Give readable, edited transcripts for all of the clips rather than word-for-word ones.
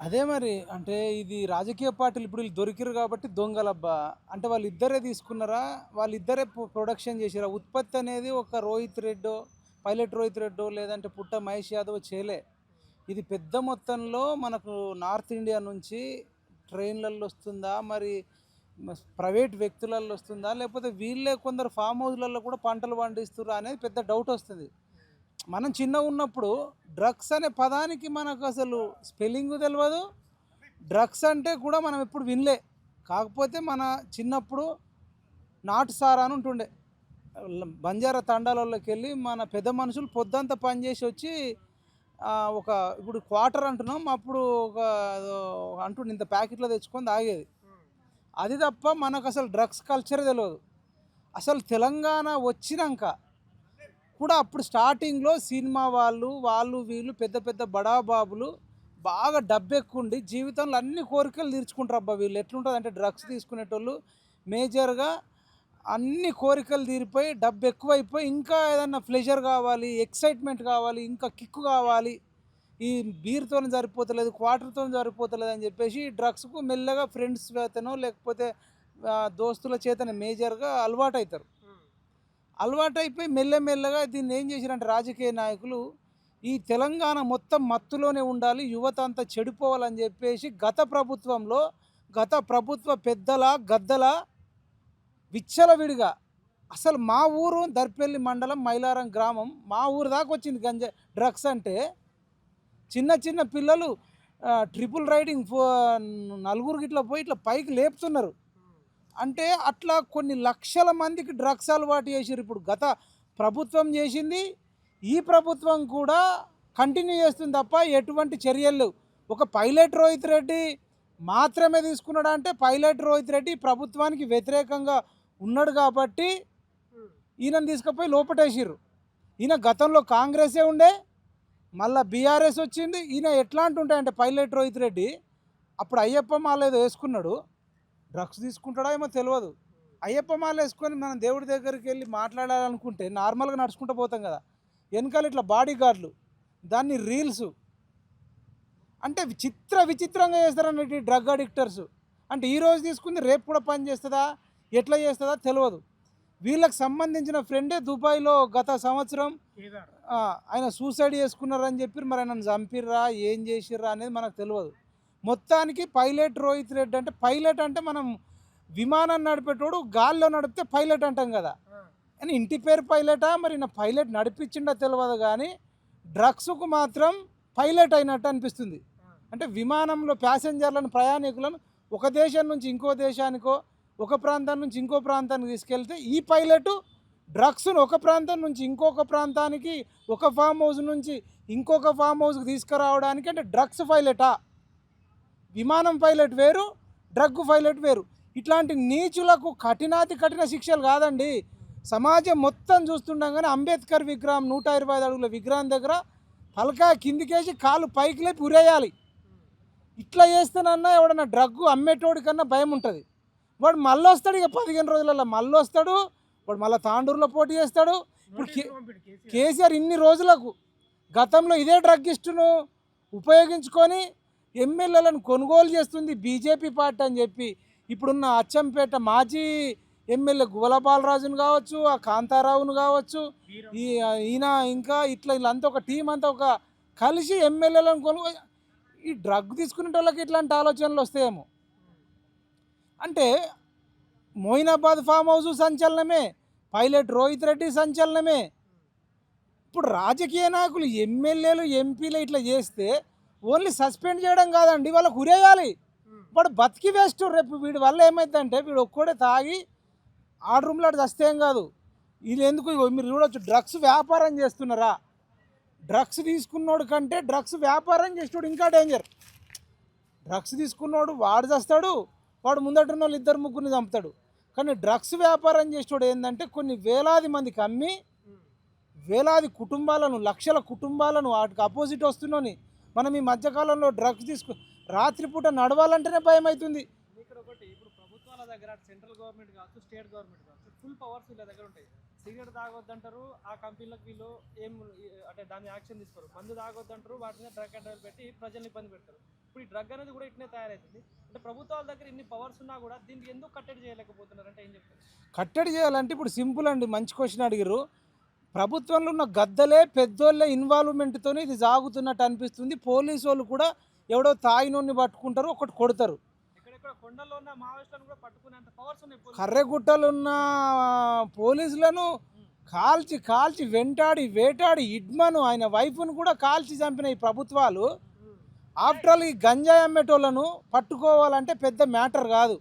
అదే మరి. అంటే ఇది రాజకీయ పార్టీలు ఇప్పుడు వీళ్ళు దొరికిర్రు కాబట్టి దొంగలబ్బా! అంటే వాళ్ళిద్దరే తీసుకున్నారా? వాళ్ళిద్దరే ప్రొడక్షన్ చేసిర్రా? ఉత్పత్తి అనేది ఒక రోహిత్ రెడ్డో, పైలట్ రోహిత్ రెడ్డో లేదంటే పుట్ట మహేష్ యాదవో చేయలే. ఇది పెద్ద మొత్తంలో మనకు నార్త్ ఇండియా నుంచి ట్రైన్‌లల్లో వస్తుందా? మరి ప్రైవేట్ వ్యక్తులల్లో వస్తుందా? లేకపోతే వీళ్ళే కొందరు ఫామ్ హౌస్‌లలో కూడా పంటలు పండిస్తుర్రా అనేది పెద్ద డౌటొస్తది. మనం చిన్నగున్నప్పుడు డ్రగ్స్ అనే పదానికి మనకు అసలు స్పెల్లింగు తెలవదు. డ్రగ్స్ అంటే కూడా మనం ఎప్పుడు వినలే. కాకపోతే మన చిన్నప్పుడు నాటు సారా అని ఉంటుండే. బంజారా తండాలలోకెళ్ళి మన పెద్ద మనుషులు పొద్దంతా పని చేసి వచ్చి ఒక ఇప్పుడు క్వార్టర్ అంటున్నాం. అప్పుడు ఒక ఏదో అంటుండే ఇంత ప్యాకెట్‌లో తెచ్చుకొని తాగేది. అది తప్ప మనకసలు డ్రగ్స్ కల్చరే తెలవదు. అసలు తెలంగాణ వచ్చినంక కూడా అప్పుడు స్టార్టింగ్‌లో సినిమా వాళ్ళు వీళ్ళు పెద్ద పెద్ద బడా బాబులు బాగా డబ్బెక్కువుండి జీవితంలో అన్ని కోరికలు తీర్చుకుంటారబ్బా! వీళ్ళు ఎట్లుంటదంటే డ్రగ్స్ తీసుకునేటోళ్ళు మేజర్‌గా అన్ని కోరికలు తీరిపోయి డబ్బెక్కువైపోయి ఇంకా ఏదన్నా ప్లెజర్ కావాలి, ఎక్సైట్‌మెంట్ కావాలి, ఇంకా కిక్ కావాలి. ఈ బీర్‌తోని సరిపోతలేదు, క్వార్టర్‌తోని సరిపోతలేదని చెప్పేసి డ్రగ్స్‌కు మెల్లగా ఫ్రెండ్స్ చేతనో లేకపోతే దోస్తుల చేతనే మేజర్‌గా అలవాటైతారు. అలవాటైపోయి మెల్లమెల్లగా దీన్ని ఏం చేశారంటే రాజకీయ నాయకులు ఈ తెలంగాణ మొత్తం మత్తులోనే ఉండాలి, యువత అంతా చెడిపోవాలని చెప్పేసి గత ప్రభుత్వ పెద్దల గద్దల విచ్చలవిడిగా అసలు మా ఊరు దర్పల్లి మండలం మైలారం గ్రామం మా ఊరు దాకా వచ్చింది డ్రగ్స్ అంటే చిన్న చిన్న పిల్లలు ట్రిపుల్ రైడింగ్ నలుగురికి ఇట్లా పోయి ఇట్లా పైకి లేపుతున్నారు. అంటే అట్లా కొన్ని లక్షల మందికి డ్రగ్స్ అలవాటు చేసిర్రు. ఇప్పుడు గత ప్రభుత్వం చేసింది, ఈ ప్రభుత్వం కూడా కంటిన్యూ చేస్తుంది తప్ప ఎటువంటి చర్యలు లేవు. ఒక పైలట్ రోహిత్ రెడ్డి మాత్రమే తీసుకున్నాడు అంటే పైలట్ రోహిత్ రెడ్డి ప్రభుత్వానికి వ్యతిరేకంగా ఉన్నాడు కాబట్టి ఈయనను తీసుకుపోయి లోపటేసిర్రు. ఈయన గతంలో కాంగ్రెసే ఉండే, మళ్ళీ బీఆర్ఎస్ వచ్చింది. ఈయన ఎట్లాంటి ఉంటాయంటే పైలట్ రోహిత్ రెడ్డి అప్పుడు అయ్యప్ప మాల ఏదో వేసుకున్నాడు. డ్రగ్స్ తీసుకుంటాడో ఏమో తెలియదు. అయ్యప్ప మాల వేసుకొని మనం దేవుడి దగ్గరికి వెళ్ళి మాట్లాడాలనుకుంటే నార్మల్గా నడుచుకుంటూ పోతాం కదా, వెనకాల ఇట్లా బాడీ గార్డులు, దాన్ని రీల్స్ అంటే విచిత్రంగా చేస్తారన్నట్టు ఈ డ్రగ్ అడిక్టర్స్. అంటే ఈరోజు తీసుకుంది రేపు కూడా పని చేస్తుందా, ఎట్లా చేస్తుందా తెలియదు. వీళ్ళకి సంబంధించిన ఫ్రెండే దుబాయ్లో గత సంవత్సరం ఆయన సూసైడ్ చేసుకున్నారని చెప్పి మరి ఆయన చంపిర్రా ఏం చేసిర్రా అనేది మనకు తెలియదు. మొత్తానికి పైలట్ రోహిత్ రెడ్డి అంటే పైలట్ అంటే మనం విమానం నడిపేటోడు గాల్లో నడిపితే పైలట్ అంటాం కదా, అని ఇంటి పేరు పైలటా మరి నా పైలట్ నడిపించిండో తెలియదు కానీ డ్రగ్స్కు మాత్రం పైలట్ అయినట్టు అనిపిస్తుంది. అంటే విమానంలో ప్యాసింజర్లను ప్రయాణికులను ఒక దేశం నుంచి ఇంకో దేశానికో ఒక ప్రాంతం నుంచి ఇంకో ప్రాంతానికి తీసుకెళ్తే ఈ పైలట్ డ్రగ్స్ను ఒక ప్రాంతం నుంచి ఇంకొక ప్రాంతానికి ఒక ఫామ్ హౌస్ నుంచి ఇంకొక ఫామ్ హౌస్కి తీసుకురావడానికి అంటే డ్రగ్స్ పైలటా? విమానం పైలట్ వేరు, డ్రగ్ పైలట్ వేరు. ఇట్లాంటి నీచులకు కఠిన శిక్షలు కాదండి. సమాజం మొత్తం చూస్తుండగానే అంబేద్కర్ విగ్రహం 125 అడుగుల విగ్రహం దగ్గర తలకాయ కిందికేసి కాలు పైకి లేపి ఉరేయాలి. ఇట్లా చేస్తేనన్నా ఎవడన్నా డ్రగ్గు అమ్మేటోడి కన్నా భయం ఉంటుంది. వాడు మళ్ళీ వస్తాడు, ఇక 15 రోజులలో మళ్ళీ వస్తాడు, వాడు మళ్ళీ తాండూరులో పోటీ చేస్తాడు. ఇప్పుడు కేసీఆర్ ఇన్ని రోజులకు గతంలో ఇదే డ్రగ్గిస్టును ఉపయోగించుకొని ఎమ్మెల్యేలను కొనుగోలు చేస్తుంది బీజేపీ పార్టీ అని చెప్పి ఇప్పుడున్న అచ్చంపేట మాజీ ఎమ్మెల్యే గువల బాలరాజును కావచ్చు, ఆ కాంతారావును కావచ్చు, ఈయన ఇంకా ఇట్లా వీళ్ళంతా ఒక టీం అంతా ఒక కలిసి ఎమ్మెల్యేలను కొనుగోలు ఈ డ్రగ్ తీసుకునే వాళ్ళకి ఇట్లాంటి ఆలోచనలు వస్తాయేమో. అంటే మోయినాబాద్ ఫామ్ హౌస్ సంచలనమే, పైలట్ రోహిత్ రెడ్డి సంచలనమే. ఇప్పుడు రాజకీయ నాయకులు ఎమ్మెల్యేలు ఎంపీలు ఇట్లా చేస్తే ఓన్లీ సస్పెండ్ చేయడం కాదండి, వాళ్ళకు ఉరేయాలి. వాడు బతికి వేస్ట్. రేపు వీడి వల్ల ఏమైందంటే వీడు ఒక్కడే తాగి ఆడు రూమ్లో చస్తే ఏం కాదు. వీళ్ళు ఎందుకు మీరు చూడవచ్చు డ్రగ్స్ వ్యాపారం చేస్తున్నారా? డ్రగ్స్ తీసుకున్నోడు కంటే డ్రగ్స్ వ్యాపారం చేసేవాడు ఇంకా డేంజర్. డ్రగ్స్ తీసుకున్నోడు వాడు చేస్తాడు, వాడు ముందటున్న వాళ్ళు ఇద్దరు ముగ్గురిని చంపుతాడు. కానీ డ్రగ్స్ వ్యాపారం చేసేవాడు ఏంటంటే కొన్ని వేలాది మందికి అమ్మి వేలాది కుటుంబాలను లక్షల కుటుంబాలను వాటికి అపోజిట్ వస్తున్నాని మనం ఈ మధ్యకాలంలో డ్రగ్స్ రాత్రిపూట నడవాలంటేనే భయం అవుతుంది. ఇక్కడ ఒకటి ఇప్పుడు ప్రభుత్వాల దగ్గర సెంట్రల్ గవర్నమెంట్ కావచ్చు, స్టేట్ గవర్నమెంట్ కావచ్చు, ఫుల్ పవర్స్ వీళ్ళ దగ్గర ఉంటాయి. సిగరెట్ తాగొద్దంటారు, ఆ కంపెనీలకు వీళ్ళు ఏం అంటే దాని యాక్షన్ తీసుకోరు. మందు తాగొద్దంటారు, వాటి మీద డ్రగ్ కంట్రోల్ పెట్టి ప్రజల్ని ఇబ్బంది పెడతారు. ఇప్పుడు ఈ డ్రగ్ అనేది కూడా ఇట్నే తయారవుతుంది. అంటే ప్రభుత్వాల దగ్గర ఇన్ని పవర్స్ ఉన్నా కూడా దీనికి ఎందుకు కట్టడి చేయలేకపోతున్నారు అంటే ఏం చెప్తారు? కట్టడి చేయాలంటే ఇప్పుడు సింపుల్ అండి, మంచి క్వశ్చన్ అడిగారు. ప్రభుత్వంలో ఉన్న గద్దలే పెద్దోళ్ళే ఇన్వాల్వ్మెంట్తోనే ఇది సాగుతున్నట్టు అనిపిస్తుంది. పోలీసు వాళ్ళు కూడా ఎవడో తాగినోన్ని పట్టుకుంటారు, ఒకటి కొడతారు. ఎక్కడెక్కడ కొండల్లో ఉన్న మావోయిస్టులను కూడా పట్టుకునేంత పవర్స్ ఉన్నాయి పోలీసులు. కర్రెగుట్టలున్న పోలీసులను కాల్చి కాల్చి వెంటాడి వేటాడి ఇడ్మను ఆయన వైఫ్ను కూడా కాల్చి చంపిన ఈ ప్రభుత్వాలు ఆఫ్టర్ ఆల్ ఈ గంజాయి అమ్మేటోళ్ళను పట్టుకోవాలంటే పెద్ద మ్యాటర్ కాదు.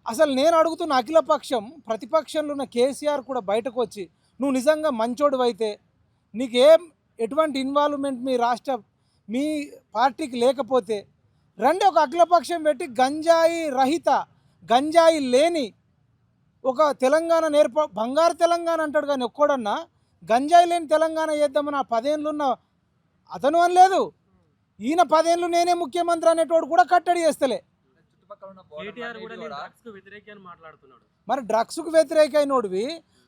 అసలు నేను అడుగుతున్న అఖిలపక్షం, ప్రతిపక్షంలో ఉన్న కేసీఆర్ కూడా బయటకు వచ్చి నువ్వు నిజంగా మంచోడు అయితే నీకేం ఎటువంటి ఇన్వాల్వ్మెంట్ మీ పార్టీకి లేకపోతే రండి ఒక అఖిలపక్షం పెట్టి గంజాయి రహిత, గంజాయి లేని ఒక తెలంగాణ బంగారు తెలంగాణ అంటాడు కానీ ఒక్కడన్నా గంజాయి లేని తెలంగాణ చేద్దామని ఆ 10 ఏళ్ళున్న అతను అనలేదు. ఈయన 10 ఏళ్ళు నేనే ముఖ్యమంత్రి అనేటోడు కూడా కట్టడి చేస్తలే. కేటీఆర్ కూడా నేను డ్రగ్స్కు వ్యతిరేకి అని మాట్లాడుతున్నాడు. మరి డ్రగ్స్కు వ్యతిరేకైనోడివి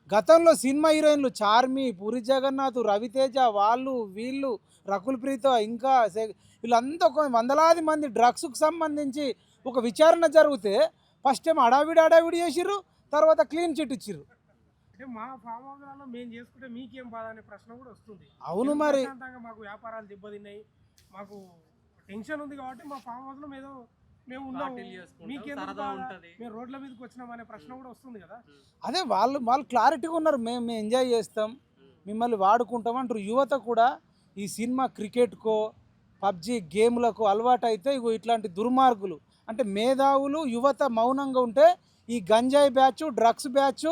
గతంలో సినిమా హీరోయిన్లు చార్మి, పూరి జగన్నాథ్, రవితేజ, వాళ్ళు వీళ్ళు, రకుల్ ప్రీత్, ఇంకా వీళ్ళంతా ఒక వందలాది మంది డ్రగ్స్కు సంబంధించి ఒక విచారణ జరిగితే ఫస్ట్ ఏమో అడావిడి చేసిర్రు, తర్వాత క్లీన్ చిట్ ఇచ్చిర్రు. అంటే మా ఫామ్ హౌస్లలో మేము చేసుకుంటే మీకేం బాధ అనే ప్రశ్న కూడా వస్తుంది. అవును, మరి మాకు వ్యాపారాలు దెబ్బతిన్నాయి, మాకు టెన్షన్ ఉంది కాబట్టి మా ఫామ్ హౌస్లో మేము ఉన్నాం, మేము రోడ్ల మీదకి వచ్చినాం అనే ప్రశ్న కూడా వస్తుంది కదా. అదే వాళ్ళు క్లారిటీగా ఉన్నారు, మేము ఎంజాయ్ చేస్తాం, మిమ్మల్ని వాడుకుంటాం అంటారు. యువత కూడా ఈ సినిమా క్రికెట్కో పబ్జి గేమ్లకు అలవాటు అయితే ఇగో ఇట్లాంటి దుర్మార్గులు అంటే మేధావులు యువత మౌనంగా ఉంటే ఈ గంజాయి బ్యాచ్, డ్రగ్స్ బ్యాచ్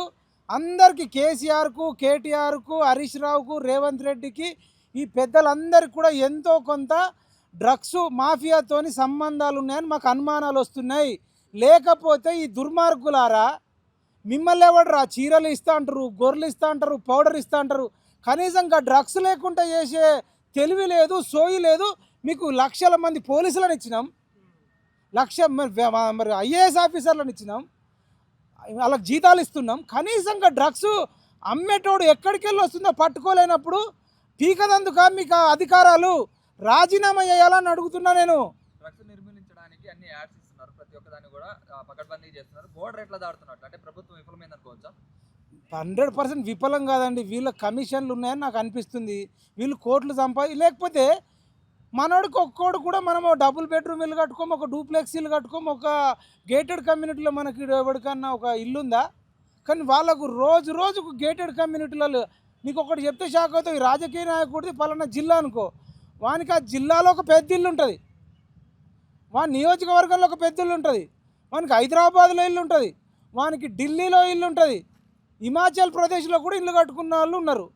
అందరికీ కేసీఆర్కు, కేటీఆర్కు, హరీష్ రావుకు, రేవంత్ రెడ్డికి ఈ పెద్దలందరికీ కూడా ఎంతో కొంత డ్రగ్స్ మాఫియాతోని సంబంధాలు ఉన్నాయని మాకు అనుమానాలు వస్తున్నాయి. లేకపోతే ఈ దుర్మార్గులారా మిమ్మల్ని ఎవడరా చీరలు ఇస్తా అంటారు, గొర్రెలు ఇస్తా అంటారు, పౌడర్ ఇస్తా అంటారు, కనీసంగా డ్రగ్స్ లేకుండా చేసే తెలివి లేదు, సోయి లేదు. మీకు లక్షల మంది పోలీసులను ఇచ్చినాం, మరి ఐఏఎస్ ఆఫీసర్లను ఇచ్చినాం, వాళ్ళకి జీతాలు ఇస్తున్నాం. కనీసంగా డ్రగ్స్ అమ్మేటోడు ఎక్కడికి వెళ్ళి వస్తుందో పట్టుకోలేనప్పుడు పీకదందుక మీకు అధికారాలు రాజీనామా చేయాలని అడుగుతున్నా నేను. డ్రగ్స్ నిర్మూలించడానికి అన్ని యాడ్స్ ఇస్తున్నారు, ప్రతి ఒక్కదాన్ని కూడా పకడ్బందీ చేస్తున్నారు. బోర్డర్ ఎట్లా దాడుతున్నట్టు అంటే ప్రభుత్వం విఫలమైంది అనుకోవచ్చా? 100% విఫలం కాదండి, వీళ్ళ కమిషన్లు ఉన్నాయని నాకు అనిపిస్తుంది. వీళ్ళు కోట్లు లేకపోతే మనోడికి ఒక్కోడు కూడా మనం డబుల్ బెడ్రూమ్ ఇల్లు కట్టుకోము, ఒక డూప్లెక్స్ ఇల్లు కట్టుకోము, ఒక గేటెడ్ కమ్యూనిటీలో మనకి ఎవరికన్నా ఒక ఇల్లు ఉందా? కానీ వాళ్ళకు రోజుకు గేటెడ్ కమ్యూనిటీలలో నీకు ఒకటి చెప్తే షాక్ అవుతావు. ఈ రాజకీయ నాయకుడిది పలానా జిల్లా అనుకో, వానికి ఆ జిల్లాలో ఒక పెద్ద ఇల్లు ఉంటుంది, వాని నియోజకవర్గంలో ఒక పెద్ద ఇల్లు ఉంటుంది, వానికి హైదరాబాద్లో ఇల్లు ఉంటుంది, వానికి ఢిల్లీలో ఇల్లు ఉంటుంది, హిమాచల్ ప్రదేశ్లో కూడా ఇల్లు కట్టుకున్న వాళ్ళు ఉన్నారు.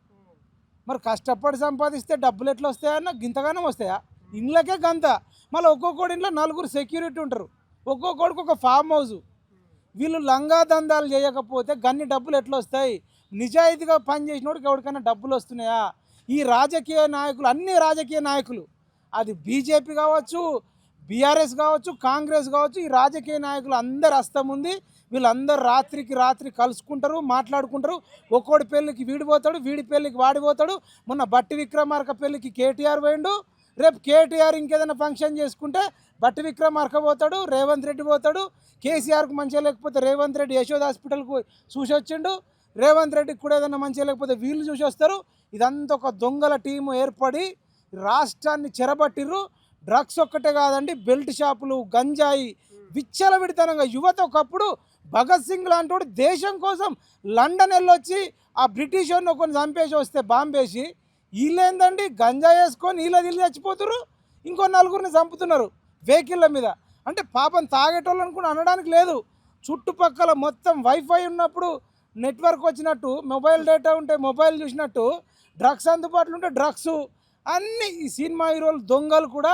మరి కష్టపడి సంపాదిస్తే డబ్బులు ఎట్లా వస్తాయన్న గింతగానం వస్తాయా? ఇండ్లకే గంత. మళ్ళీ ఒక్కొక్కడి ఇంట్లో 4 సెక్యూరిటీ ఉంటారు, ఒక్కొక్కడికి ఒక ఫామ్ హౌస్. వీళ్ళు లంగా దందాలు చేయకపోతే గన్ని డబ్బులు ఎట్లా వస్తాయి? నిజాయితీగా పనిచేసినోడికి ఎవరికైనా డబ్బులు వస్తున్నాయా? ఈ రాజకీయ నాయకులు, అన్ని రాజకీయ నాయకులు, అది బీజేపీ కావచ్చు, బీఆర్ఎస్ కావచ్చు, కాంగ్రెస్ కావచ్చు, ఈ రాజకీయ నాయకులు అందరు హస్తం ఉంది. వీళ్ళందరూ రాత్రికి రాత్రి కలుసుకుంటారు, మాట్లాడుకుంటారు. ఒక్కోడి పెళ్ళికి వీడి పోతాడు, వీడి పెళ్ళికి వాడి పోతాడు. మొన్న బట్టి విక్రమార్క పెళ్ళికి కేటీఆర్ పోయిండు, రేపు కేటీఆర్ ఇంకేదైనా ఫంక్షన్ చేసుకుంటే బట్టి విక్రమార్క పోతాడు, రేవంత్ రెడ్డి పోతాడు. కేసీఆర్కి మంచిగా లేకపోతే రేవంత్ రెడ్డి యశోద హాస్పిటల్కు చూసి వచ్చిండు, రేవంత్ రెడ్డికి కూడా ఏదైనా మంచిగా లేకపోతే వీళ్ళు చూసి వస్తారు. ఇదంతా ఒక దొంగల టీము ఏర్పడి రాష్ట్రాన్ని చెరబట్టిర్రు. డ్రగ్స్ ఒక్కటే కాదండి, బెల్ట్ షాపులు, గంజాయి విచ్చలవిడితనంగా యువత. ఒకప్పుడు భగత్ సింగ్ లాంటి వాడు దేశం కోసం లండన్ వెళ్ళొచ్చి ఆ బ్రిటిష్ వాడిని కొన్ని చంపేసి వస్తే బాంబేసి, వీళ్ళేందండి గంజాయి వేసుకొని వీళ్ళు చచ్చిపోతున్నారు, ఇంకో 4గురిని చంపుతున్నారు వెహికల్ల మీద. అంటే పాపం తాగేటోళ్ళని కూడా అనడానికి లేదు. చుట్టుపక్కల మొత్తం వైఫై ఉన్నప్పుడు నెట్వర్క్ వచ్చినట్టు, మొబైల్ డేటా ఉంటే మొబైల్ చూసినట్టు, డ్రగ్స్ అందుబాటులో ఉంటే డ్రగ్స్ అన్నీ. ఈ సినిమా హీరోలు దొంగలు కూడా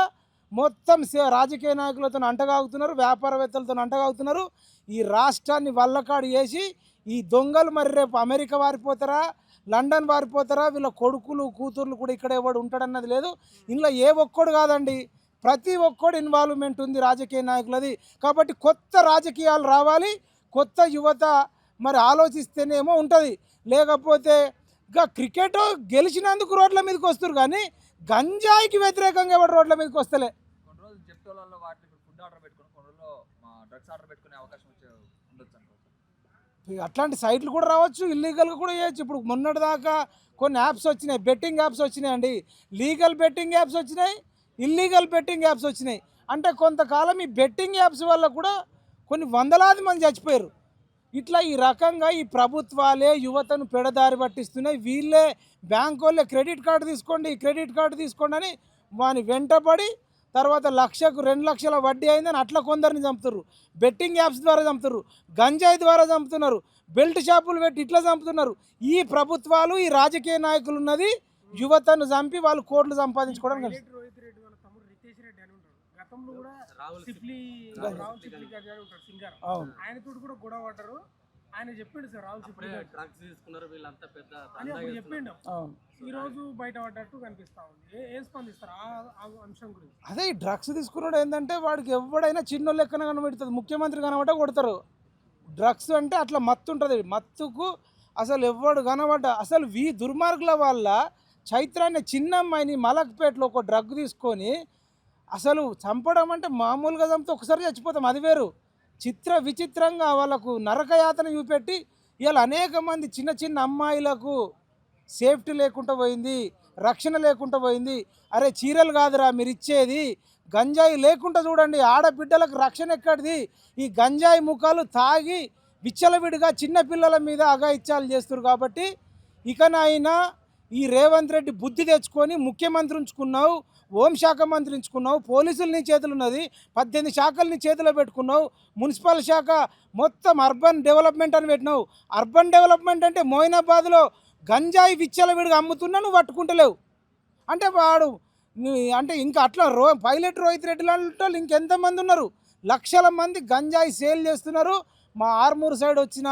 మొత్తం రాజకీయ నాయకులతో అంటగాగుతున్నారు, వ్యాపారవేత్తలతో అంటగాగుతున్నారు. ఈ రాష్ట్రాన్ని వల్లకాడు చేసి ఈ దొంగలు మరి రేపు అమెరికా వారిపోతారా, లండన్ వారిపోతారా, వీళ్ళ కొడుకులు కూతుర్లు కూడా ఇక్కడ ఎవడు ఉంటాడన్నది లేదు. ఇందులో ఏ ఒక్కడు కాదండి, ప్రతి ఒక్కడు ఇన్వాల్వ్మెంట్ ఉంది రాజకీయ నాయకులది. కాబట్టి కొత్త రాజకీయాలు రావాలి, కొత్త యువత మరి ఆలోచిస్తేనేమో ఉంటుంది. లేకపోతే ఇంకా క్రికెట్ గెలిచినందుకు రోడ్ల మీదకి వస్తారు కానీ గంజాయికి వ్యతిరేకంగా ఎవరు రోడ్ల మీదకి వస్తలే. కొన్ని రోజులు జెప్టోలలో వాటిలో ఫుడ్ ఆర్డర్ పెట్టుకుని కొన్ని రోజుల్లో డ్రగ్స్ ఆర్డర్ పెట్టుకునే అవకాశం ఉండొచ్చు అనుకోవచ్చు. అట్లాంటి సైట్లు కూడా రావచ్చు, ఇల్లీగల్గా కూడా చేయొచ్చు. ఇప్పుడు మొన్నటిదాకా కొన్ని యాప్స్ వచ్చినాయి, బెట్టింగ్ యాప్స్ వచ్చినాయండి. లీగల్ బెట్టింగ్ యాప్స్ వచ్చినాయి, ఇల్లీగల్ బెట్టింగ్ యాప్స్ వచ్చినాయి. అంటే కొంతకాలం ఈ బెట్టింగ్ యాప్స్ వల్ల కూడా కొన్ని వందలాది మంది చచ్చిపోయారు. ఇట్లా ఈ రకంగా ఈ ప్రభుత్వాలే యువతను పెడదారి పట్టిస్తున్నాయి. వీళ్ళే బ్యాంకు వాళ్ళే క్రెడిట్ కార్డు తీసుకోండి, క్రెడిట్ కార్డు తీసుకోండి అని వాని వెంటపడి తర్వాత 1,00,000కు 2,00,000 వడ్డీ అయిందని అట్లా కొందరిని చంపుతారు. బెట్టింగ్ యాప్స్ ద్వారా చంపుతారు, గంజాయి ద్వారా చంపుతున్నారు, బెల్ట్ షాపులు పెట్టి ఇట్లా చంపుతున్నారు. ఈ ప్రభుత్వాలు ఈ రాజకీయ నాయకులు ఉన్నది యువతను చంపి వాళ్ళు కోట్లు సంపాదించుకోవడం. గతంలో కూడా ఆయనతో కూడా గొడవ పడ్డారు. ఆయన చెప్పిండు సార్ రాహుల్ డ్రగ్స్ తీసుకున్నారు వీళ్ళంతా పెద్ద అని అప్పుడు చెప్పిండు. ఈ రోజు బయట పడ్డట్టు కనిపిస్తా ఉంది. ఏం స్పందిస్తారు ఆ అంశం గురించి? అదే ఈ డ్రగ్స్ తీసుకున్నాడు ఏంటంటే వాడికి ఎవడైనా చిన్న లెక్కన కనబడుతుంది. ముఖ్యమంత్రి కనబడ్డ కొడతారు. డ్రగ్స్ అంటే అట్లా మత్తు ఉంటుంది. మత్తుకు అసలు ఎవడు కనబడ్డ అసలు దుర్మార్గుల వల్ల చైత్రాన్ని చిన్న అమ్మాయిని మలక్పేటలో ఒక డ్రగ్ తీసుకొని అసలు చంపడం అంటే మామూలుగా చంపితే ఒకసారి చచ్చిపోతాం, అది వేరు. విచిత్రంగా వాళ్ళకు నరకయాతన చూపెట్టి ఇవాళ అనేక మంది చిన్న చిన్న అమ్మాయిలకు సేఫ్టీ లేకుండా పోయింది, రక్షణ లేకుండా పోయింది. అరే చీరలు కాదురా మీరు ఇచ్చేది, గంజాయి లేకుండా చూడండి ఆడబిడ్డలకు రక్షణ ఎక్కడిది. ఈ గంజాయి ముఖాలు తాగి విచ్చలవిడిగా చిన్నపిల్లల మీద అఘాయిత్యాలు చేస్తారు. కాబట్టి ఇకనైనా ఈ రేవంత్ రెడ్డి బుద్ధి తెచ్చుకొని ముఖ్యమంత్రి ఉంచుకున్నావు, హోంశాఖ మంత్రి ఉంచుకున్నావు, పోలీసులు నీ చేతులు ఉన్నది, 18 శాఖల్ని చేతిలో పెట్టుకున్నావు, మున్సిపల్ శాఖ మొత్తం అర్బన్ డెవలప్మెంట్ అని పెట్టినావు. అర్బన్ డెవలప్మెంట్ అంటే మోయినాబాద్లో గంజాయి విచ్చలవిడిగా అమ్ముతున్నా నువ్వు పట్టుకుంటలేవు. అంటే వాడు అంటే ఇంకా అట్లా పైలట్ రోహిత్ రెడ్డి లాంటి ఇంకెంతమంది ఉన్నారు, లక్షల మంది గంజాయి సేల్ చేస్తున్నారు. మా ఆర్మూరు సైడ్ వచ్చినా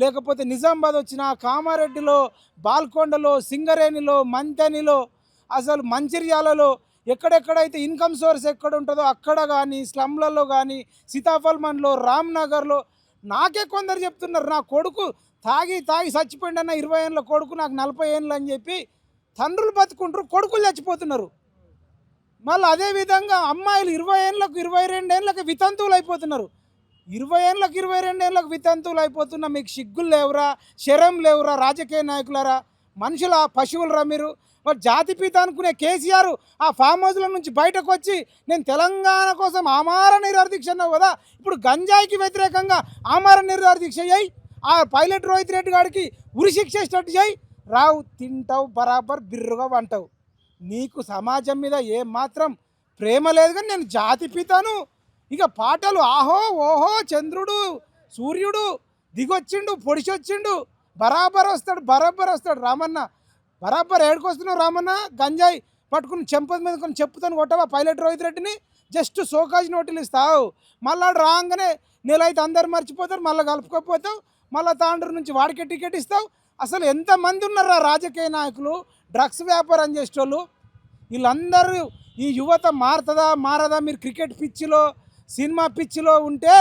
లేకపోతే నిజామాబాద్ వచ్చినా, కామారెడ్డిలో, బాల్కొండలో, సింగరేణిలో, మంతెనిలో, అసలు మంచిర్యాలలో ఎక్కడెక్కడైతే ఇన్కమ్ సోర్స్ ఎక్కడ ఉంటుందో అక్కడ కానీ, స్లమ్లలో కానీ, సీతాఫల్మన్లో, రామ్నగర్లో నాకే కొందరు చెప్తున్నారు నా కొడుకు తాగి చచ్చిపోయిండన్న 20 ఏళ్ళ కొడుకు నాకు 40 ఏళ్ళు అని చెప్పి తండ్రులు బతుకుంటారు, కొడుకులు చచ్చిపోతున్నారు. మళ్ళీ అదేవిధంగా అమ్మాయిలు 20 ఏళ్ళకు 22 ఏళ్ళకి వితంతువులు అయిపోతున్నారు. 20 ఏళ్ళకు 22 ఏళ్ళకు వితంతువులు అయిపోతున్నా మీకు సిగ్గులు లేవురా, శరం లేవురా రాజకీయ నాయకులారా? మనుషుల పశువులరా మీరు? మరి జాతిపిత అనుకునే కేసీఆర్ ఆ ఫామ్ హౌస్ల నుంచి బయటకు వచ్చి నేను తెలంగాణ కోసం ఆమర నిరాహార దీక్ష అన్నావు కదా, ఇప్పుడు గంజాయికి వ్యతిరేకంగా ఆమర నిరాహార దీక్ష చేయి. ఆ పైలట్ రోహిత్ రెడ్డి గారికి ఉరిశిక్ష ఇచ్చేటట్టు చేయి. రావు తింటావు బరాబర్ బిర్రుగా వంటావు. నీకు సమాజం మీద ఏమాత్రం ప్రేమ లేదు. కానీ నేను జాతిపితను, ఇక పాటలు ఆహో ఓహో చంద్రుడు సూర్యుడు దిగొచ్చిండు పొడిచొచ్చిండు బరాబర్ వస్తాడు రామన్న. బరాబర్ ఏడుకొస్తున్నావు రామన్న? గంజాయి పట్టుకుని చెంప మీద కొన్ని చెప్పుతాను కొట్టవా పైలట్ రోహిత్ రెడ్డిని? జస్ట్ సోకాజ్ నోటీలు ఇస్తావు, మళ్ళీ రాగానే నెల అయితే అందరు మర్చిపోతారు, మళ్ళీ కలుపుకోకపోతావు, మళ్ళీ తాండ్రు నుంచి వాడికే టికెట్ ఇస్తావు. అసలు ఎంతమంది ఉన్నారా రాజకీయ నాయకులు డ్రగ్స్ వ్యాపారం చేసేటోళ్ళు? వీళ్ళందరూ ఈ యువత మారదా? మీరు క్రికెట్ పిచ్చిలో సినిమా పిచ్చిలో ఉంటే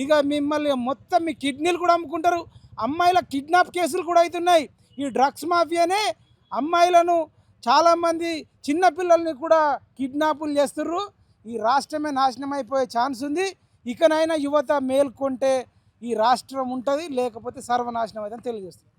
ఇక మిమ్మల్ని మొత్తం మీ కిడ్నీలు కూడా అమ్ముకుంటారు. అమ్మాయిల కిడ్నాప్ కేసులు కూడా అవుతున్నాయి. ఈ డ్రగ్స్ మాఫియానే అమ్మాయిలను చాలామంది చిన్నపిల్లల్ని కూడా కిడ్నాపులు చేస్తుర్రు. ఈ రాష్ట్రమే నాశనం అయిపోయే ఛాన్స్ ఉంది. ఇకనైనా యువత మేల్కొంటే ఈ రాష్ట్రం ఉంటుంది, లేకపోతే సర్వనాశనం అవుతుందని తెలియజేస్తుంది.